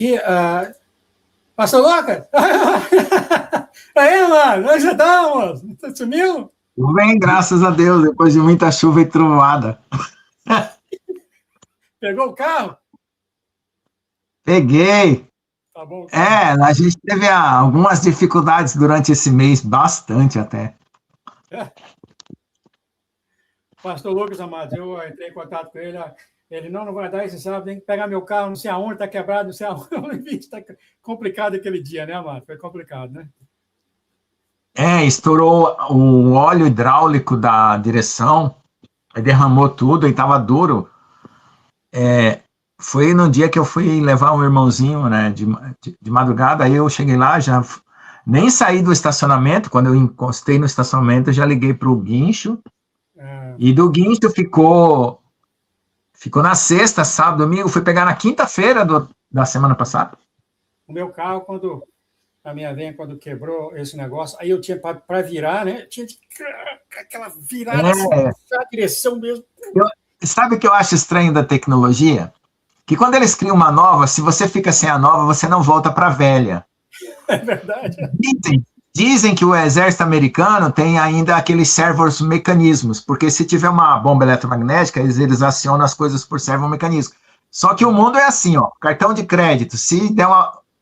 E, Pastor Lucas? Aí, mano, onde você tá, moço? Você sumiu? Tudo bem, graças a Deus, depois de muita chuva e trovada. Pegou o carro? Peguei. Tá bom. A gente teve algumas dificuldades durante esse mês, bastante até. Pastor Lucas, amado, eu entrei em contato com ele, ele não vai dar esse sábado, tem que pegar meu carro, não sei aonde, está quebrado, não sei aonde, está complicado aquele dia, né, amado? Foi complicado, né? Estourou o óleo hidráulico da direção, aí derramou tudo e estava duro. Foi no dia que eu fui levar um irmãozinho, né, de madrugada, aí eu cheguei lá, já nem saí do estacionamento, quando eu encostei no estacionamento, eu já liguei para o guincho, e do guincho ficou na sexta, sábado, domingo, fui pegar na quinta-feira da semana passada. O meu carro, quando a minha van, quando quebrou esse negócio, aí eu tinha para virar, né? Tinha aquela virada assim, a direção mesmo. Sabe o que eu acho estranho da tecnologia? Que quando eles criam uma nova, se você fica sem a nova, você não volta para a velha. É verdade. Dizem que o exército americano tem ainda aqueles servos-mecanismos, porque se tiver uma bomba eletromagnética, eles acionam as coisas por servo-mecanismo. Só que o mundo é assim, ó, cartão de crédito, se der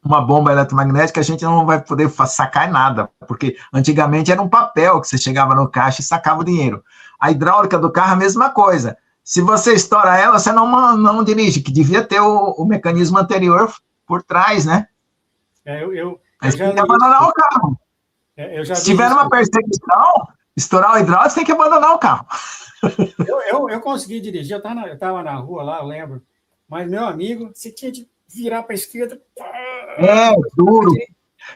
uma bomba eletromagnética, a gente não vai poder sacar nada, porque antigamente era um papel que você chegava no caixa e sacava o dinheiro. A hidráulica do carro, a mesma coisa. Se você estoura ela, você não dirige, que devia ter o mecanismo anterior por trás, né? Eu já tem que abandonar o carro. Se tiver uma perseguição, estourar o hidráulico, você tem que abandonar o carro. Eu consegui dirigir, eu estava na rua lá, eu lembro, mas, meu amigo, você tinha de virar para a esquerda. Duro.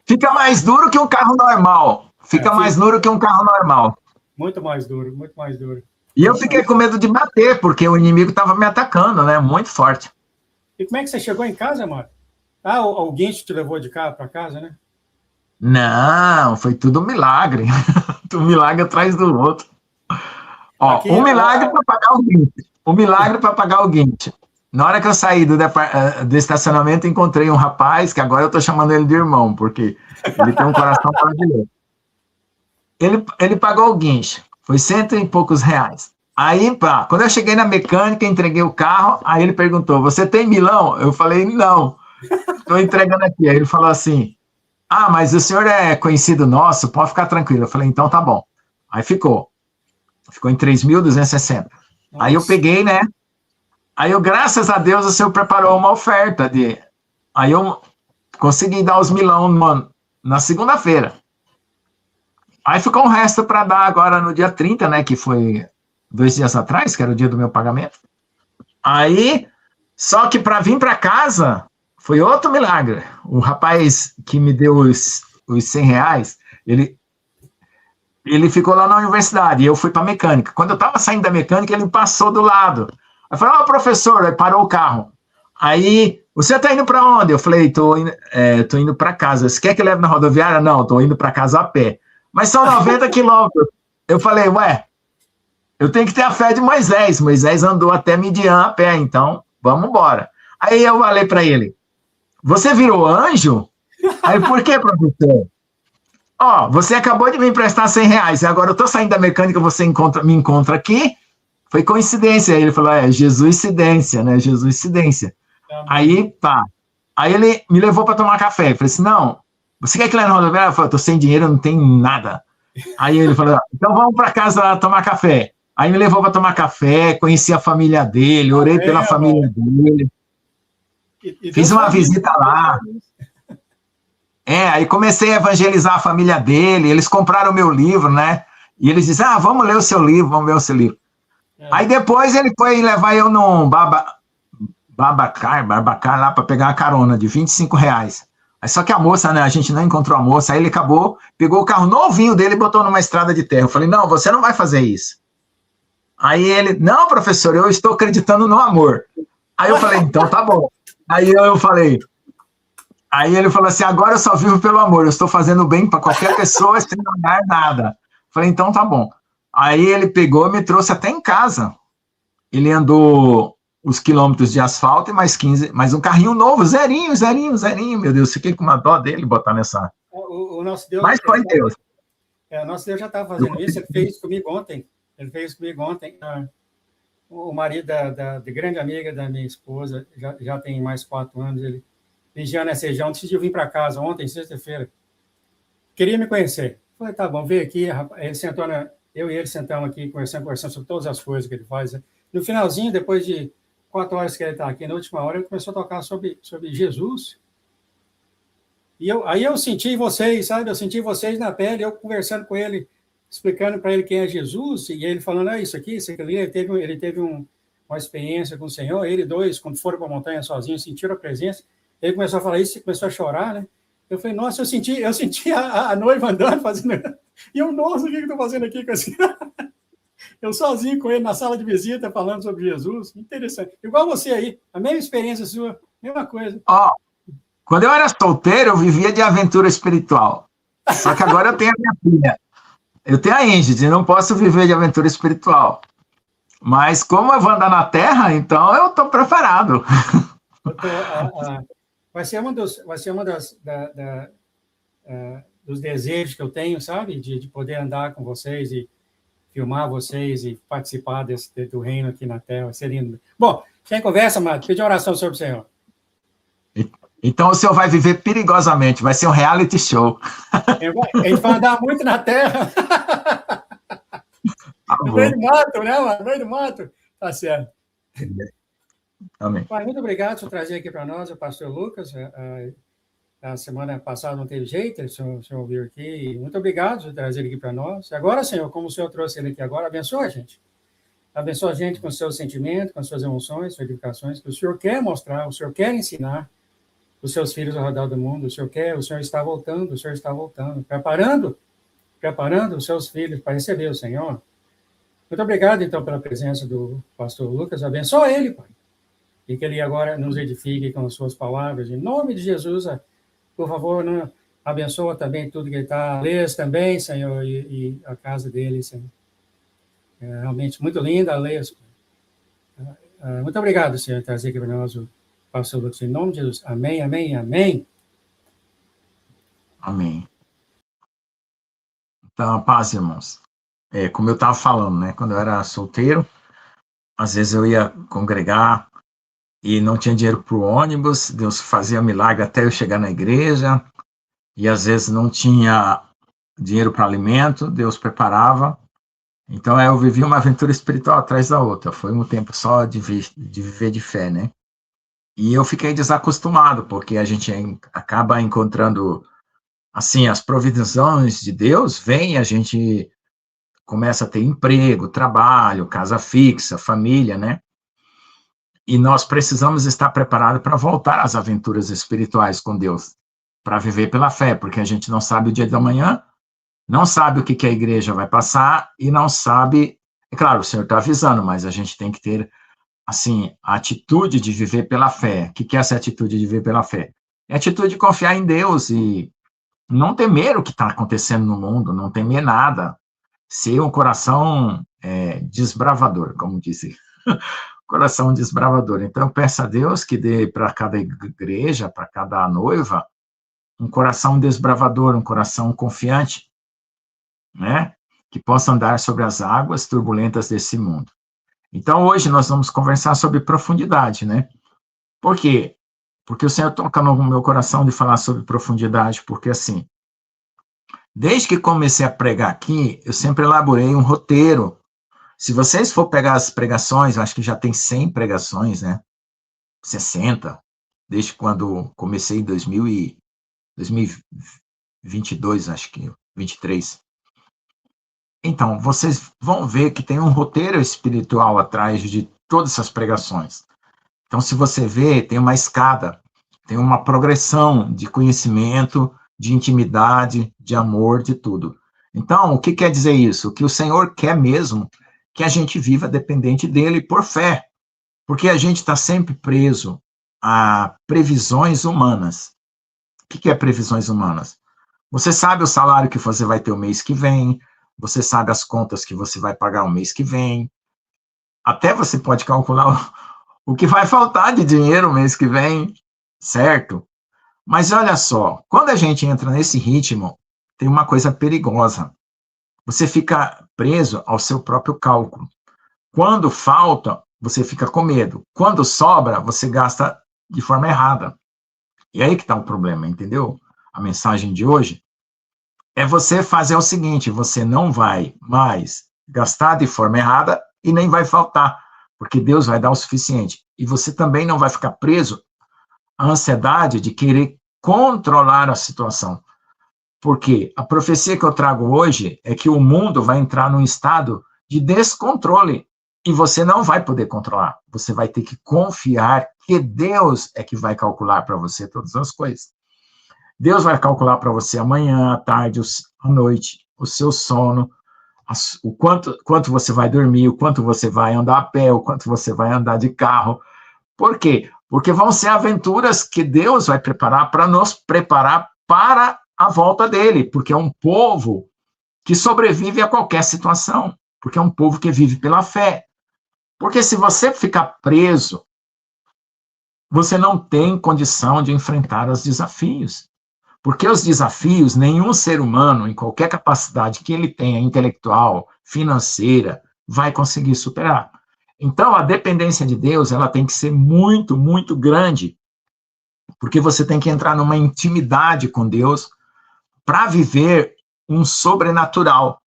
Fica mais duro que um carro normal. Fica mais duro que um carro normal. Muito mais duro, muito mais duro. E eu fiquei com medo de bater, porque o inimigo estava me atacando, né? Muito forte. E como é que você chegou em casa, mano? O guincho te levou de carro para casa, né? Não, foi tudo um milagre. Um milagre atrás do outro. Ó, aqui, milagre para pagar o guincho. Um milagre para pagar o guincho. Na hora que eu saí do estacionamento, encontrei um rapaz, que agora eu estou chamando ele de irmão, porque ele tem um coração brasileiro. Ele pagou o guincho. Foi R$100 e poucos. Aí, quando eu cheguei na mecânica, entreguei o carro, aí ele perguntou, você tem milão? Eu falei, não, estou entregando aqui. Aí ele falou assim, mas o senhor é conhecido nosso, pode ficar tranquilo. Eu falei, então tá bom. Aí ficou em 3.260. Aí eu peguei, né? Aí graças a Deus, o senhor preparou uma oferta aí eu consegui dar os milão, mano, na segunda-feira. Aí ficou um resto para dar agora no dia 30, né, que foi 2 dias atrás, que era o dia do meu pagamento. Aí, só que para vir para casa, foi outro milagre. O rapaz que me deu os R$100, ele ficou lá na universidade, e eu fui para mecânica. Quando eu estava saindo da mecânica, ele passou do lado. Eu falei, professor, aí parou o carro. Aí, você está indo para onde? Eu falei, tô indo para casa. Você quer que eu leve na rodoviária? Não, estou indo para casa a pé. Mas são 90 quilômetros. Eu falei, eu tenho que ter a fé de Moisés. Moisés andou até Midian a pé, então vamos embora. Aí eu falei para ele, você virou anjo? Aí, por que, professor? Você acabou de me emprestar R$100, e agora eu estou saindo da mecânica, você me encontra aqui. Foi coincidência. Aí ele falou, Jesuscidência, né? Jesuscidência. Aí, Aí ele me levou para tomar café. Eu falei assim, não, você quer que leve na rodoviária? Eu falei, estou sem dinheiro, não tenho nada. Aí ele falou, então vamos para casa tomar café. Aí me levou para tomar café, conheci a família dele, orei pela família dele. Fiz uma visita lá. Aí comecei a evangelizar a família dele, eles compraram o meu livro, né? E eles disseram, vamos ler o seu livro, vamos ler o seu livro. Aí depois ele foi levar eu num Babacar lá para pegar uma carona de R$25. Aí só que a moça, né, a gente não encontrou a moça, aí ele pegou o carro novinho dele e botou numa estrada de terra. Eu falei, não, você não vai fazer isso. Aí ele, não, professor, eu estou acreditando no amor. Aí eu falei, então tá bom. Aí ele falou assim, agora eu só vivo pelo amor, eu estou fazendo bem para qualquer pessoa sem ganhar nada. Eu falei, então tá bom. Aí ele pegou e me trouxe até em casa. Ele andou os quilômetros de asfalto e mais 15, mais um carrinho novo, zerinho, meu Deus, fiquei com uma dó dele botar nessa... O nosso Deus... Mas foi Deus. O nosso Deus já estava fazendo isso, ele fez comigo ontem. O marido de grande amiga da minha esposa, já tem mais 4 anos, ele vigiando essa região, decidiu vir para casa ontem, sexta-feira. Queria me conhecer. Falei, tá bom, veio aqui, ele sentou eu e ele sentamos aqui, conversando sobre todas as coisas que ele faz. No finalzinho, depois de 4 horas que ele está aqui, na última hora, ele começou a tocar sobre Jesus. E aí eu senti vocês, sabe? Eu senti vocês na pele, eu conversando com ele, explicando para ele quem é Jesus, e ele falando, isso aqui, isso aqui ali. Ele teve uma experiência com o Senhor, ele e 2, quando foram para a montanha sozinhos, sentiram a presença. Ele começou a falar isso, começou a chorar, né? Eu falei, nossa, eu senti a noiva andando, fazendo... E eu, nossa, o que eu estou fazendo aqui com esse... Eu sozinho com ele na sala de visita, falando sobre Jesus. Interessante. Igual você aí, a mesma experiência sua, mesma coisa. Quando eu era solteiro, eu vivia de aventura espiritual. Só que agora eu tenho a minha filha. Eu tenho a Ingrid, não posso viver de aventura espiritual. Mas como eu vou andar na Terra, então eu estou preparado. Vai ser uma dos desejos que eu tenho, sabe? De poder andar com vocês e filmar vocês e participar do reino aqui na Terra. Vai ser lindo. Bom, sem conversa, Mato, pedi oração sobre o Senhor. Então o senhor vai viver perigosamente, vai ser um reality show. A gente vai andar muito na Terra. No meio do mato, né, mano? No meio do mato. Tá certo. Amém. Pai, muito obrigado por trazer aqui para nós o pastor Lucas. A semana passada não teve jeito, o senhor veio aqui. Muito obrigado por trazer ele aqui para nós. Agora, Senhor, como o Senhor trouxe ele aqui agora, abençoa a gente. Abençoa a gente com seus sentimentos, com suas emoções, suas edificações, que o Senhor quer mostrar, o Senhor quer ensinar os seus filhos ao redor do mundo. O Senhor está voltando, preparando os seus filhos para receber o Senhor. Muito obrigado, então, pela presença do pastor Lucas. Abençoa ele, Pai. E que ele agora nos edifique com as suas palavras. Em nome de Jesus, por favor, abençoa também tudo que ele está. Leias também, Senhor, e a casa dele, Senhor. É realmente muito linda a Leias. Muito obrigado, Senhor, por trazer aqui para nós o pastor Lucas. Em nome de Jesus. Amém, amém, amém. Amém. Então, paz, irmãos. Como eu estava falando, né? Quando eu era solteiro, às vezes eu ia congregar e não tinha dinheiro para o ônibus, Deus fazia milagre até eu chegar na igreja, e às vezes não tinha dinheiro para alimento, Deus preparava. Então eu vivi uma aventura espiritual atrás da outra, foi um tempo só de viver de fé, né? E eu fiquei desacostumado, porque a gente acaba encontrando, assim, as provisões de Deus, vem, a gente começa a ter emprego, trabalho, casa fixa, família, né? E nós precisamos estar preparados para voltar às aventuras espirituais com Deus, para viver pela fé, porque a gente não sabe o dia da manhã, não sabe o que a igreja vai passar e não sabe... É claro, o Senhor está avisando, mas a gente tem que ter, assim, a atitude de viver pela fé. O que é essa atitude de viver pela fé? É a atitude de confiar em Deus e não temer o que está acontecendo no mundo, não temer nada. Ser um coração desbravador, como disse. Coração desbravador. Então, eu peço a Deus que dê para cada igreja, para cada noiva, um coração desbravador, um coração confiante, né? Que possa andar sobre as águas turbulentas desse mundo. Então, hoje nós vamos conversar sobre profundidade, né? Por quê? Porque o Senhor toca no meu coração de falar sobre profundidade, porque assim, desde que comecei a pregar aqui, eu sempre elaborei um roteiro. Se vocês for pegar as pregações, eu acho que já tem 100 pregações, né? 60, desde quando comecei em 2022, acho que 23. Então, vocês vão ver que tem um roteiro espiritual atrás de todas essas pregações. Então, se você vê, tem uma escada, tem uma progressão de conhecimento, de intimidade, de amor, de tudo. Então, o que quer dizer isso? O que o Senhor quer mesmo que a gente viva dependente dele por fé, porque a gente está sempre preso a previsões humanas. O que é previsões humanas? Você sabe o salário que você vai ter o mês que vem, você sabe as contas que você vai pagar o mês que vem, até você pode calcular O que vai faltar de dinheiro mês que vem, certo? Mas olha só, quando a gente entra nesse ritmo, tem uma coisa perigosa. Você fica preso ao seu próprio cálculo. Quando falta, você fica com medo. Quando sobra, você gasta de forma errada. E aí que está o problema, entendeu? A mensagem de hoje é você fazer o seguinte: você não vai mais gastar de forma errada e nem vai faltar, porque Deus vai dar o suficiente. E você também não vai ficar preso à ansiedade de querer controlar a situação. Porque a profecia que eu trago hoje é que o mundo vai entrar num estado de descontrole e você não vai poder controlar. Você vai ter que confiar que Deus é que vai calcular para você todas as coisas. Deus vai calcular para você amanhã, à tarde, à noite, o seu sono, o quanto você vai dormir, o quanto você vai andar a pé, o quanto você vai andar de carro. Por quê? Porque vão ser aventuras que Deus vai preparar para nos preparar para a volta dele, porque é um povo que sobrevive a qualquer situação, porque é um povo que vive pela fé. Porque se você ficar preso, você não tem condição de enfrentar os desafios. Porque os desafios, nenhum ser humano, em qualquer capacidade que ele tenha, intelectual, financeira, vai conseguir superar. Então, a dependência de Deus, ela tem que ser muito, muito grande, porque você tem que entrar numa intimidade com Deus para viver um sobrenatural.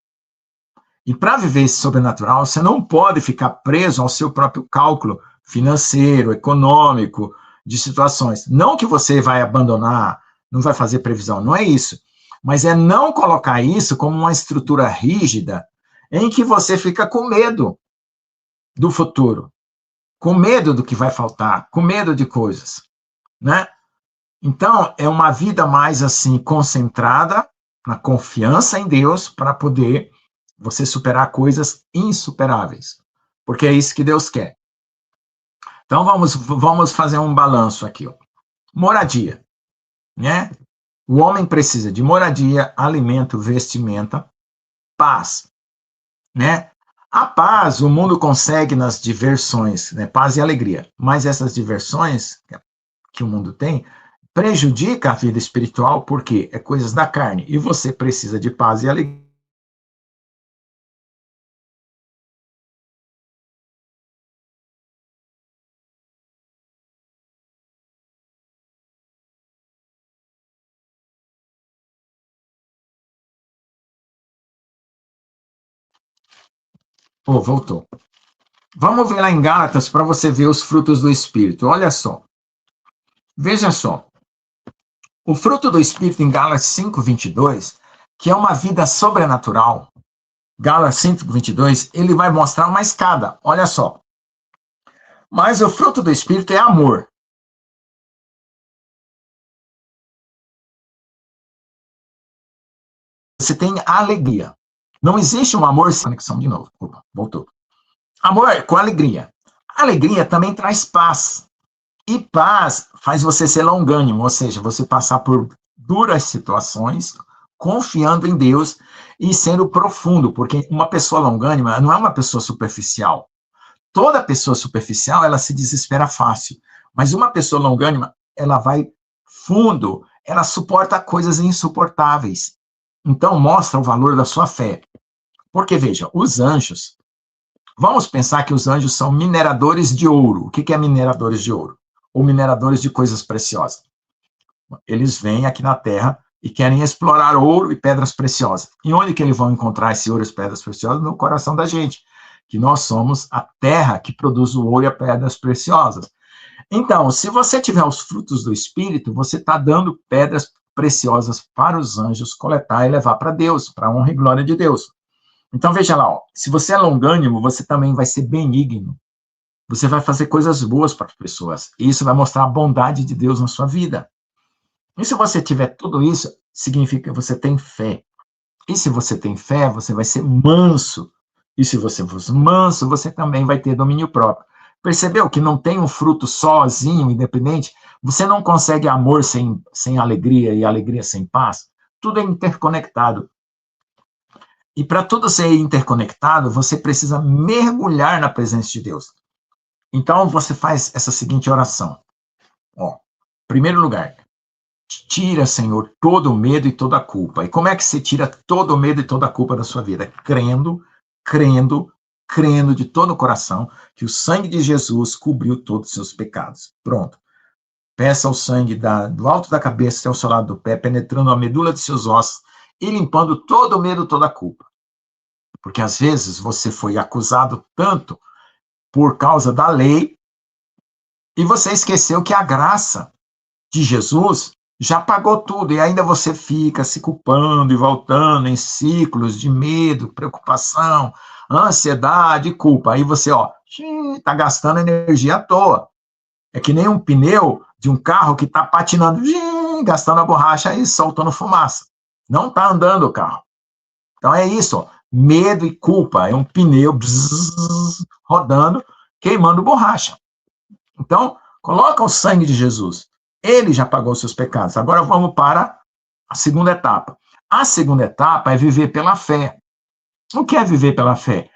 E para viver esse sobrenatural, você não pode ficar preso ao seu próprio cálculo financeiro, econômico, de situações. Não que você vai abandonar, não vai fazer previsão, não é isso. Mas é não colocar isso como uma estrutura rígida em que você fica com medo do futuro, com medo do que vai faltar, com medo de coisas, né? Então, é uma vida mais assim, concentrada na confiança em Deus para poder você superar coisas insuperáveis, porque é isso que Deus quer. Então, vamos fazer um balanço aqui. Ó. Moradia, né? O homem precisa de moradia, alimento, vestimenta, paz, né? A paz o mundo consegue nas diversões, né? Paz e alegria, mas essas diversões que o mundo tem prejudica a vida espiritual porque é coisas da carne e você precisa de paz e alegria. Oh, voltou. Vamos ver lá em Gálatas para você ver os frutos do Espírito. Olha só. Veja só. O fruto do Espírito em Gálatas 5:22, que é uma vida sobrenatural, Gálatas 5:22, ele vai mostrar uma escada. Olha só. Mas o fruto do Espírito é amor. Você tem alegria. Não existe um amor sem conexão de novo. Opa, voltou. Amor com alegria. Alegria também traz paz. E paz faz você ser longânimo, ou seja, você passar por duras situações, confiando em Deus e sendo profundo, porque uma pessoa longânima não é uma pessoa superficial. Toda pessoa superficial, ela se desespera fácil, mas uma pessoa longânima, ela vai fundo, ela suporta coisas insuportáveis. Então, mostra o valor da sua fé. Porque, veja, os anjos, vamos pensar que os anjos são mineradores de ouro. O que é mineradores de ouro? Ou mineradores de coisas preciosas. Eles vêm aqui na Terra e querem explorar ouro e pedras preciosas. E onde que eles vão encontrar esse ouro e pedras preciosas? No coração da gente, que nós somos a terra que produz o ouro e as pedras preciosas. Então, se você tiver os frutos do Espírito, você está dando pedras preciosas para os anjos coletar e levar para Deus, para a honra e glória de Deus. Então, veja lá, ó, se você é longânimo, você também vai ser benigno. Você vai fazer coisas boas para as pessoas. E isso vai mostrar a bondade de Deus na sua vida. E se você tiver tudo isso, significa que você tem fé. E se você tem fé, você vai ser manso. E se você for manso, você também vai ter domínio próprio. Percebeu que não tem um fruto sozinho, independente? Você não consegue amor sem alegria e alegria sem paz? Tudo é interconectado. E para tudo ser interconectado, você precisa mergulhar na presença de Deus. Então, você faz essa seguinte oração. Ó, primeiro lugar, tira, Senhor, todo o medo e toda a culpa. E como é que você tira todo o medo e toda a culpa da sua vida? Crendo, crendo, crendo de todo o coração que o sangue de Jesus cobriu todos os seus pecados. Pronto. Peça o sangue do alto da cabeça até o seu lado do pé, penetrando a medula de seus ossos e limpando todo o medo, toda a culpa. Porque às vezes você foi acusado tanto por causa da lei e você esqueceu que a graça de Jesus já pagou tudo, e ainda você fica se culpando e voltando em ciclos de medo, preocupação, ansiedade, culpa. Aí você, ó, tá gastando energia à toa. É que nem um pneu de um carro que tá patinando, gastando a borracha e soltando fumaça. Não tá andando o carro. Então é isso, ó, medo e culpa. É um pneu rodando, queimando borracha. Então, coloca o sangue de Jesus. Ele já pagou seus pecados. Agora vamos para a segunda etapa. A segunda etapa é viver pela fé. O que é viver pela fé?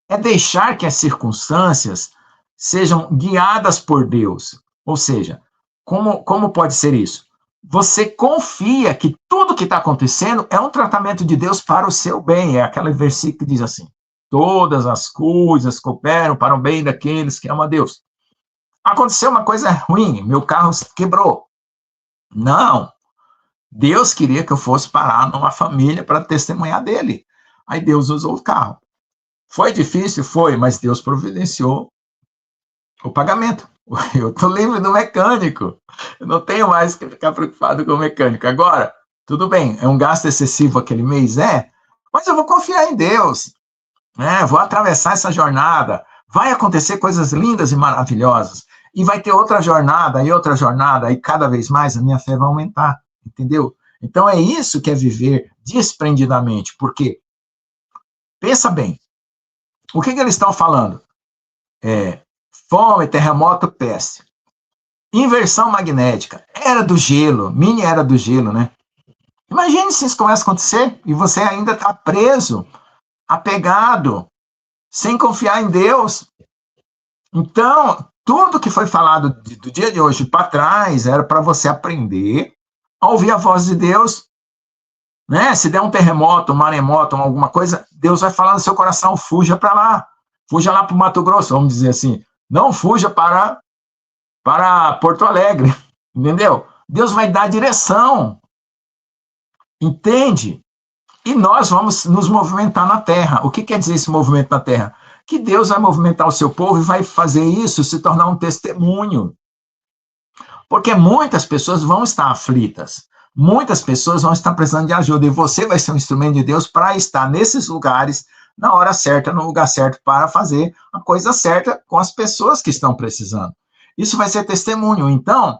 É deixar que as circunstâncias sejam guiadas por Deus. Ou seja, como pode ser isso? Você confia que tudo que está acontecendo é um tratamento de Deus para o seu bem. É aquele versículo que diz assim: todas as coisas cooperam para o bem daqueles que amam a Deus. Aconteceu uma coisa ruim, meu carro quebrou. Não, Deus queria que eu fosse parar numa família para testemunhar dele. Aí Deus usou o carro. Foi difícil? Foi, mas Deus providenciou o pagamento. Eu estou livre do mecânico. Eu não tenho mais que ficar preocupado com o mecânico. Agora, tudo bem, é um gasto excessivo aquele mês, mas eu vou confiar em Deus. Vou atravessar essa jornada. Vai acontecer coisas lindas e maravilhosas. E vai ter outra jornada, e cada vez mais a minha fé vai aumentar, entendeu? Então é isso que é viver desprendidamente, porque, pensa bem, o que eles estão falando? Fome, terremoto, peste. Inversão magnética, era do gelo, mini era do gelo, né? Imagine se isso começa a acontecer e você ainda está preso, apegado, sem confiar em Deus. Então, tudo que foi falado do dia de hoje para trás era para você aprender a ouvir a voz de Deus, né? Se der um terremoto, um maremoto, alguma coisa, Deus vai falar no seu coração, fuja para lá para o Mato Grosso, vamos dizer assim. Não fuja para Porto Alegre, entendeu? Deus vai dar direção, entende? E nós vamos nos movimentar na terra. O que quer dizer esse movimento na terra? Que Deus vai movimentar o seu povo e vai fazer isso se tornar um testemunho. Porque muitas pessoas vão estar aflitas, muitas pessoas vão estar precisando de ajuda, e você vai ser um instrumento de Deus para estar nesses lugares, na hora certa, no lugar certo, para fazer a coisa certa com as pessoas que estão precisando. Isso vai ser testemunho. Então,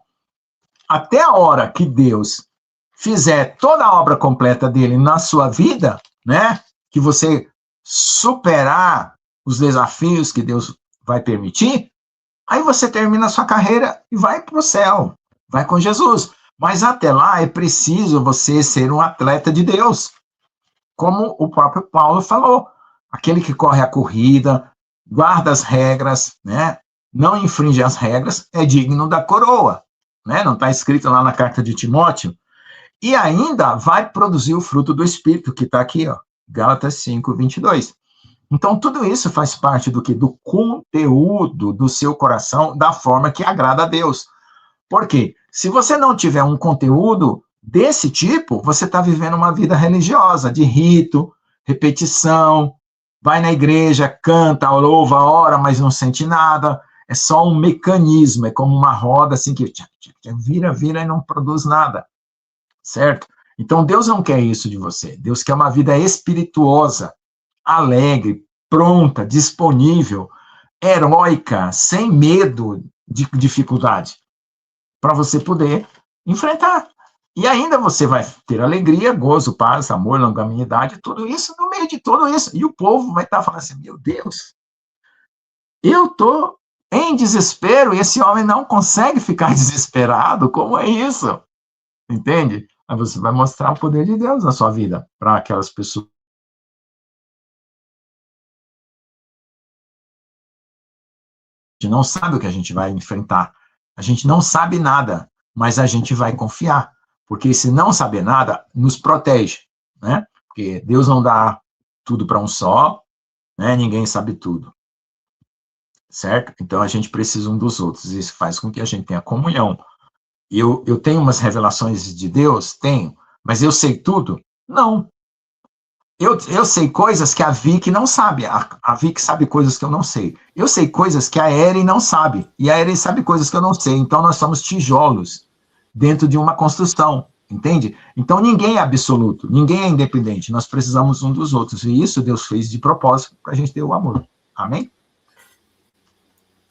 até a hora que Deus fizer toda a obra completa dele na sua vida, né, que você superar os desafios que Deus vai permitir, aí você termina a sua carreira e vai para o céu, vai com Jesus. Mas até lá é preciso você ser um atleta de Deus, como o próprio Paulo falou. Aquele que corre a corrida, guarda as regras, né, não infringe as regras, é digno da coroa. Né? Não está escrito lá na carta de Timóteo? E ainda vai produzir o fruto do Espírito, que está aqui, ó, Gálatas 5, 22. Então, tudo isso faz parte do que? Do conteúdo do seu coração, da forma que agrada a Deus. Por quê? Se você não tiver um conteúdo desse tipo, você está vivendo uma vida religiosa, de rito, repetição, vai na igreja, canta, louva, ora, mas não sente nada. É só um mecanismo, é como uma roda assim que vira e não produz nada. Certo? Então, Deus não quer isso de você. Deus quer uma vida espirituosa, alegre, pronta, disponível, heróica, sem medo de dificuldade, para você poder enfrentar. E ainda você vai ter alegria, gozo, paz, amor, longanimidade, tudo isso no meio de tudo isso. E o povo vai estar falando assim, meu Deus, eu estou em desespero e esse homem não consegue ficar desesperado. Como é isso? Entende? Aí você vai mostrar o poder de Deus na sua vida para aquelas pessoas. gente não sabe o que a gente vai enfrentar. A gente não sabe nada, mas a gente vai confiar. Porque se não saber nada, nos protege, né? Porque Deus não dá tudo para um só, né? Ninguém sabe tudo. Certo? Então a gente precisa um dos outros. Isso faz com que a gente tenha comunhão. Eu tenho umas revelações de Deus? Tenho. Mas eu sei tudo? Não. Eu sei coisas que a Vicky não sabe. A Vicky sabe coisas que eu não sei. Eu sei coisas que a Eren não sabe. E a Eren sabe coisas que eu não sei. Então, nós somos tijolos dentro de uma construção. Entende? Então, ninguém é absoluto. Ninguém é independente. Nós precisamos um dos outros. E isso Deus fez de propósito para a gente ter o amor. Amém?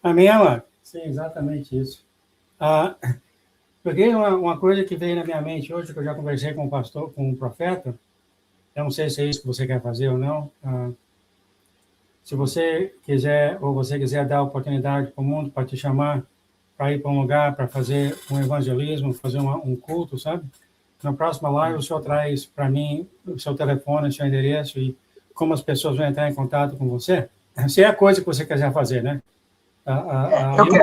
Amém, Alan? Sim, exatamente isso. Porque uma coisa que veio na minha mente hoje, que eu já conversei com o pastor, com o profeta, eu não sei se é isso que você quer fazer ou não. Se você quiser, ou você quiser dar oportunidade para o mundo, para te chamar, para ir para um lugar, para fazer um evangelismo, fazer um culto, sabe? Na próxima live, o senhor traz para mim o seu telefone, o seu endereço e como as pessoas vão entrar em contato com você. Se é a coisa que você quiser fazer, né?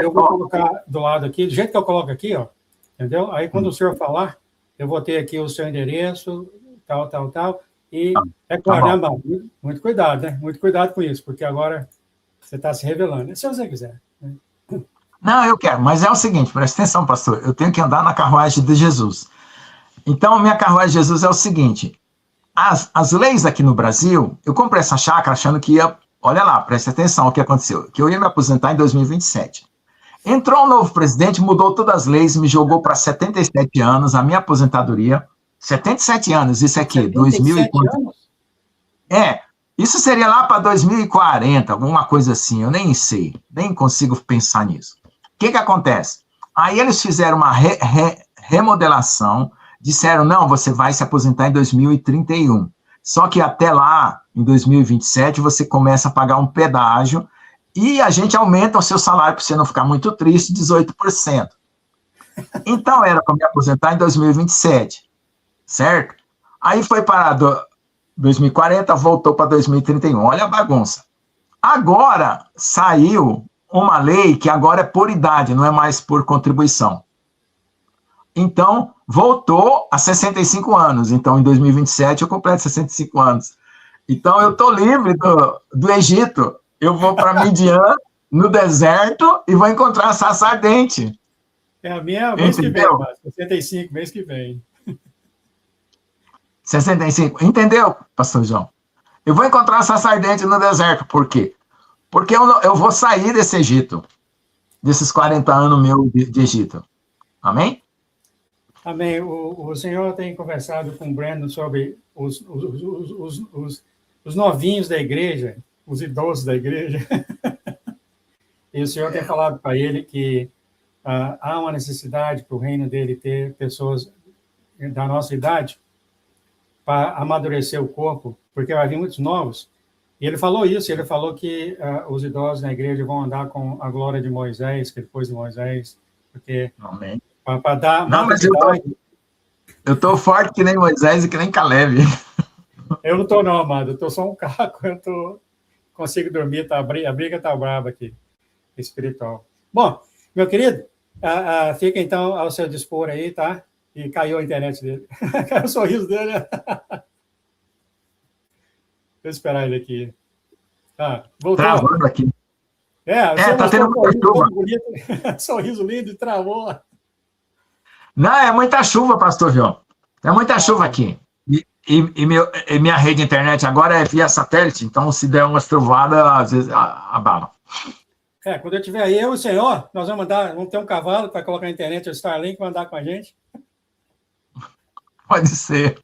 Eu vou colocar do lado aqui, do jeito que eu coloco aqui, ó, entendeu? Aí, quando o senhor falar, eu vou ter aqui o seu endereço, tal. E, é claro, né, irmão? Muito cuidado, né? Muito cuidado com isso, porque agora você está se revelando. Se você quiser. Né? Não, eu quero, mas é o seguinte, presta atenção, pastor, eu tenho que andar na carruagem de Jesus. Então, minha carruagem de Jesus é o seguinte, as leis aqui no Brasil, eu comprei essa chácara achando que ia, olha lá, presta atenção o que aconteceu, que eu ia me aposentar em 2027. Entrou um novo presidente, mudou todas as leis, me jogou para 77 anos, a minha aposentadoria, 77 anos, isso aqui, 2040. Isso seria lá para 2040, alguma coisa assim, eu nem sei, nem consigo pensar nisso. O que acontece? Aí eles fizeram uma remodelação, disseram, não, você vai se aposentar em 2031. Só que até lá, em 2027, você começa a pagar um pedágio e a gente aumenta o seu salário, para você não ficar muito triste, 18%. Então, era para me aposentar em 2027, certo? Aí foi para 2040, voltou para 2031. Olha a bagunça. Agora, saiu uma lei que agora é por idade, não é mais por contribuição. Então, voltou a 65 anos. Então, em 2027, eu completo 65 anos. Então, eu estou livre do Egito. Eu vou para Midian, no deserto, e vou encontrar a sarça ardente. É a minha mês que vem, 65, mês que vem. 65. Entendeu, pastor João? Eu vou encontrar a sarça ardente no deserto. Por quê? Porque eu vou sair desse Egito. Desses 40 anos meu de Egito. Amém? Amém. O senhor tem conversado com o Brandon sobre os novinhos da igreja, os idosos da igreja. E o senhor tem falado para ele que há uma necessidade para o reino dele ter pessoas da nossa idade para amadurecer o corpo, porque vai vir muitos novos. E ele falou isso, ele falou que os idosos na igreja vão andar com a glória de Moisés, que depois de Moisés, porque para dar... Não, mas eu estou forte que nem Moisés e que nem Caleb. Eu não estou não, amado, eu estou só um caco, consigo dormir, a briga está brava aqui, espiritual. Bom, meu querido, fica então ao seu dispor aí, tá? E caiu a internet dele. Caiu o sorriso dele. Deixa eu esperar ele aqui. Voltou. Travando aqui. Tá tendo muita chuva. Bonito, sorriso lindo e travou. Não, é muita chuva, pastor João. É muita chuva aqui. E minha rede de internet agora é via satélite, então se der umas trovadas, às vezes abala. Quando eu tiver aí, eu e o senhor, nós vamos ter um cavalo para colocar na internet, o Starlink vai andar com a gente. Pode ser.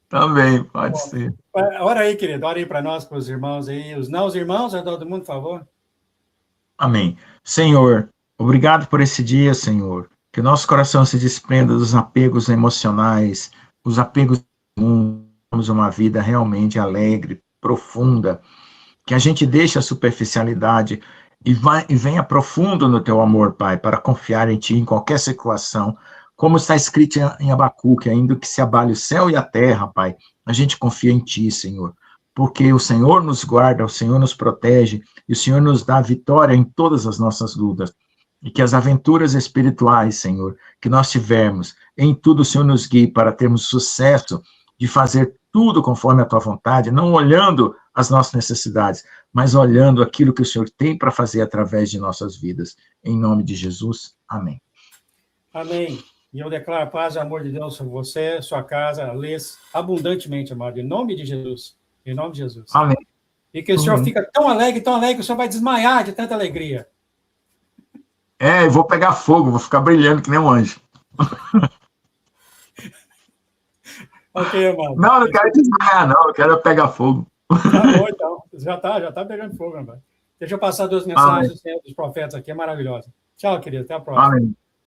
Também, pode ser. Ora aí, querido, ora aí para nós, para os irmãos aí. Os não, os irmãos, a todo mundo, por favor. Amém. Senhor, obrigado por esse dia, Senhor. Que o nosso coração se desprenda dos apegos emocionais, os apegos comuns, uma vida realmente alegre, profunda. Que a gente deixe a superficialidade e venha profundo no teu amor, Pai, para confiar em Ti em qualquer situação. Como está escrito em Abacuque, ainda que se abale o céu e a terra, Pai, a gente confia em Ti, Senhor. porque o Senhor nos guarda, o Senhor nos protege, e o Senhor nos dá vitória em todas as nossas lutas. E que as aventuras espirituais, Senhor, que nós tivermos, em tudo o Senhor nos guie para termos sucesso de fazer tudo conforme a tua vontade, não olhando as nossas necessidades, mas olhando aquilo que o Senhor tem para fazer através de nossas vidas. Em nome de Jesus, amém. Amém. E eu declaro a paz e amor de Deus sobre você, sua casa, lês abundantemente, amado, em nome de Jesus. Em nome de Jesus. Amém. E que o Senhor fica tão alegre, que o Senhor vai desmaiar de tanta alegria. Eu vou pegar fogo, vou ficar brilhando que nem um anjo. Ok, amado. Não quero desmaiar, não, eu quero pegar fogo. Tá bom, então. Já tá pegando fogo, amado. Deixa eu passar 2 mensagens dos profetas aqui, é maravilhosa. Tchau, querido, até a próxima. Amém.